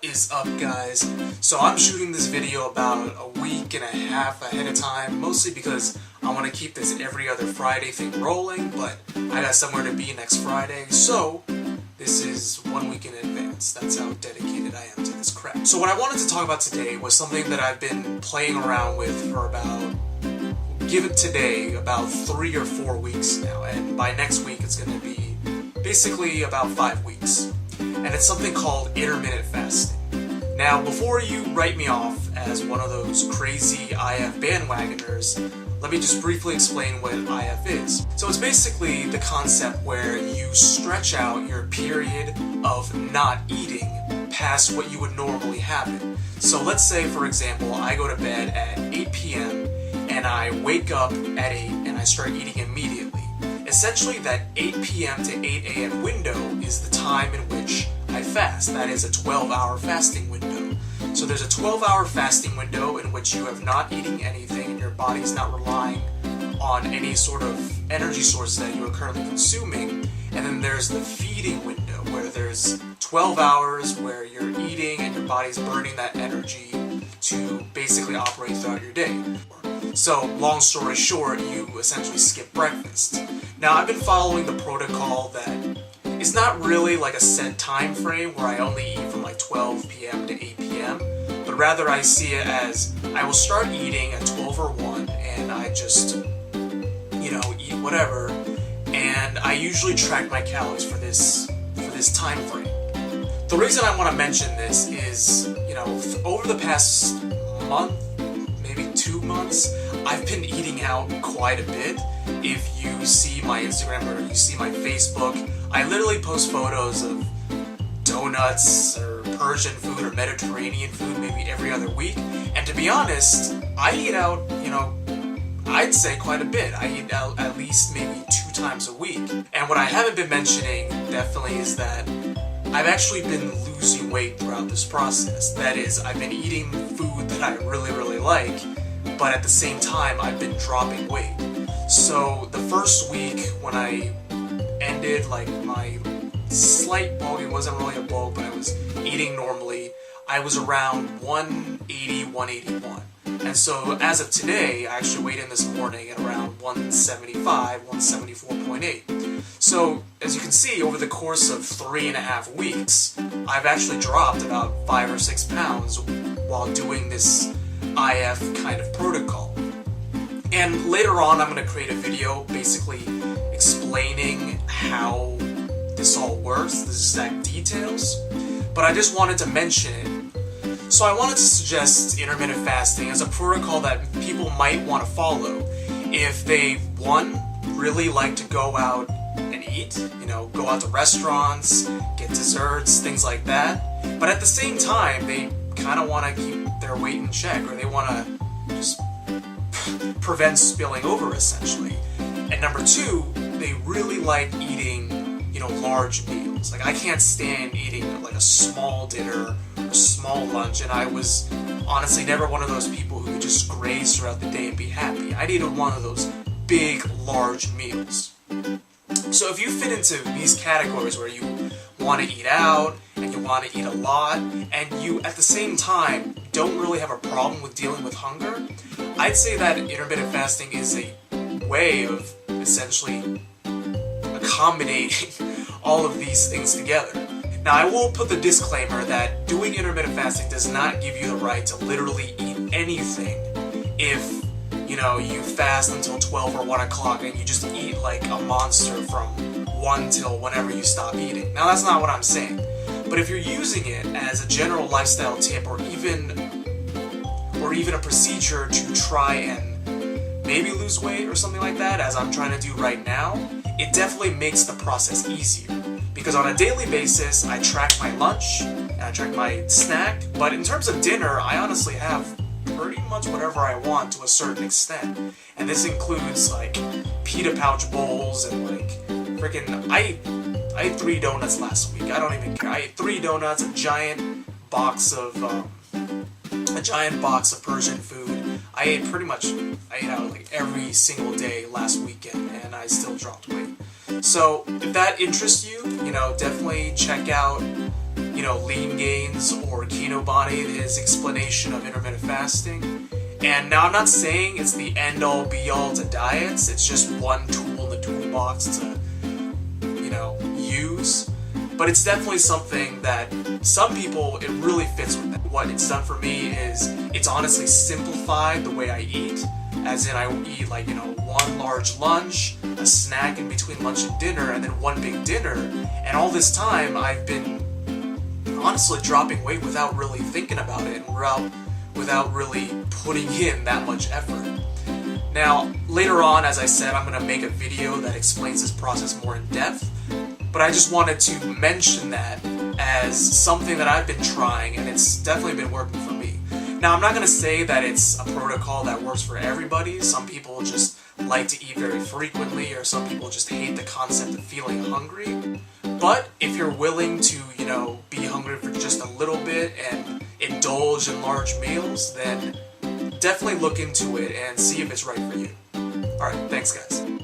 is up, guys? So I'm shooting this video about a week and a half ahead of time, mostly because I want to keep this every other Friday thing rolling, but I got somewhere to be next Friday, so this is 1 week in advance. That's how dedicated I am to this crap. So what I wanted to talk about today was something that I've been playing around with for about, give it today, about 3 or 4 weeks now, and by next week it's going to be basically about 5 weeks. And it's something called intermittent fasting. Now, before you write me off as one of those crazy IF bandwagoners, let me just briefly explain what IF is. So it's basically the concept where you stretch out your period of not eating past what you would normally have it. So let's say, for example, I go to bed at 8 p.m. and I wake up at 8 and I start eating immediately. Essentially, that 8 p.m. to 8 a.m. window is the time in which I fast. That is a 12-hour fasting window. So there's a 12-hour fasting window in which you have not eating anything and your body's not relying on any sort of energy source that you are currently consuming. And then there's the feeding window where there's 12 hours where you're eating and your body's burning that energy to basically operate throughout your day. So, long story short, you essentially skip breakfast. Now, I've been following the protocol that it's not really like a set time frame where I only eat from like 12 p.m. to 8 p.m., but rather I see it as I will start eating at 12 or 1 and I just, eat whatever, and I usually track my calories for this time frame. The reason I want to mention this is, over the past month, maybe 2 months, I've been eating out quite a bit. If you see my Instagram or you see my Facebook, I literally post photos of donuts or Persian food or Mediterranean food maybe every other week. And to be honest, I eat out, I'd say quite a bit. I eat out at least maybe 2 times a week. And what I haven't been mentioning definitely is that I've actually been losing weight throughout this process. That is, I've been eating food that I really, really like, but at the same time, I've been dropping weight. So the first week when I ended like my slight bulk, it wasn't really a bulk, but I was eating normally, I was around 180, 181. And so as of today, I actually weighed in this morning at around 175, 174.8. So as you can see, over the course of 3.5 weeks, I've actually dropped about 5 or 6 pounds while doing this IF kind of protocol. And later on, I'm going to create a video basically explaining how this all works, the exact details, but I just wanted to mention it. So I wanted to suggest intermittent fasting as a protocol that people might want to follow if they, one, really like to go out and eat, go out to restaurants, get desserts, things like that, but at the same time, they kind of want to keep their weight in check, or they want to just prevent spilling over, essentially. And number 2, they really like eating, large meals. Like, I can't stand eating like a small dinner or small lunch, and I was honestly never one of those people who could just graze throughout the day and be happy. I needed one of those big, large meals. So if you fit into these categories where you want to eat out, and you want to eat a lot, and you, at the same time, don't really have a problem with dealing with hunger, I'd say that intermittent fasting is a way of essentially accommodating all of these things together. Now, I will put the disclaimer that doing intermittent fasting does not give you the right to literally eat anything if, you fast until 12 or 1 o'clock and you just eat like a monster from 1 till whenever you stop eating. Now, that's not what I'm saying. But if you're using it as a general lifestyle tip or even a procedure to try and maybe lose weight or something like that, as I'm trying to do right now, it definitely makes the process easier. Because on a daily basis, I track my lunch, and I track my snack, but in terms of dinner, I honestly have pretty much whatever I want to a certain extent. And this includes like pita pouch bowls and like freaking, I ate 3 donuts last week. I don't even care. I ate 3 donuts, a giant box of Persian food. I ate out like every single day last weekend, and I still dropped weight. So if that interests you, definitely check out Lean Gains or Keto Body, his explanation of intermittent fasting. And now I'm not saying it's the end-all be-all to diets, it's just one tool in the toolbox to, use. But it's definitely something that some people, it really fits with them. What it's done for me is it's honestly simplified the way I eat. As in, I eat one large lunch, a snack in between lunch and dinner, and then one big dinner. And all this time, I've been honestly dropping weight without really thinking about it, and without really putting in that much effort. Now, later on, as I said, I'm going to make a video that explains this process more in depth, but I just wanted to mention that as something that I've been trying, and it's definitely been working for me. Now, I'm not going to say that it's a protocol that works for everybody. Some people just like to eat very frequently, or some people just hate the concept of feeling hungry. But if you're willing to, be hungry for just a little bit and indulge in large meals, then definitely look into it and see if it's right for you. Alright, thanks guys.